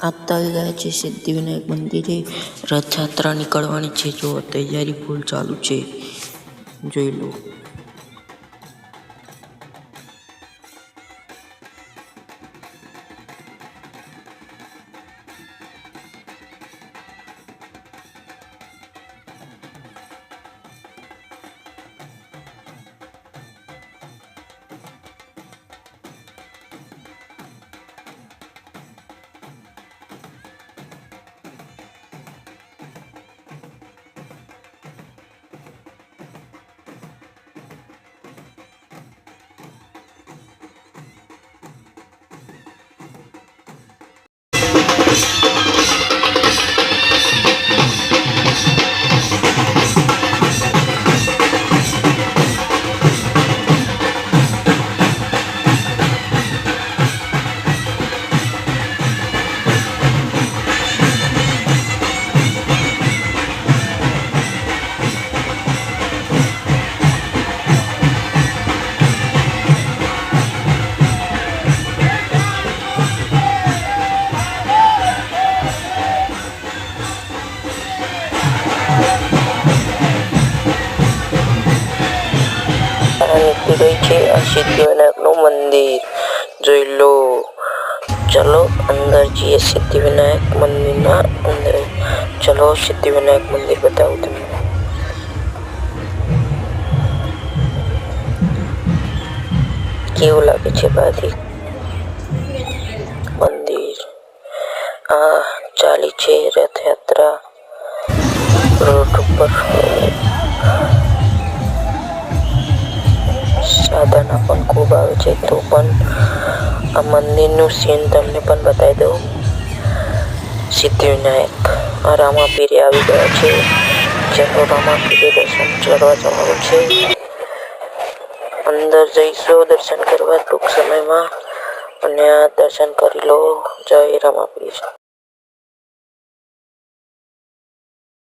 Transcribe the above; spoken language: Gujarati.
આપતા આવી ગયા છે સિદ્ધિવિનાયક મંદિરે રથયાત્રા નીકળવાની છે. જો તૈયારી ફૂલ ચાલુ છે, જોઈ લો. નીકળી ગઈ છે આ સિદ્ધિવિનાયકનું મંદિર, જોઈ લો. ચલો અંદર જઈએ સિદ્ધિવિનાયક મંદિરના અંદર. ચલો સિદ્ધિવિનાયક મંદિર બતાવું તમને. કેવું લાગે છે બહારથી મંદિર. આ ચાલી છે રથયાત્રા રોડ ઉપર. સાધનો પણ ખૂબ આવે છે, તો પણ આ મંદિરનું સીન તમને પણ બતાવી દઉં. સિદ્ધિવિનાયક આ રામાપીરે આવી ગયા છે. ચલો રામાપીરે દર્શન કરવા જવાનું છે. અંદર જઈશું દર્શન કરવા ટૂંક સમયમાં, અને આ દર્શન કરી લો. જય રામાપીર.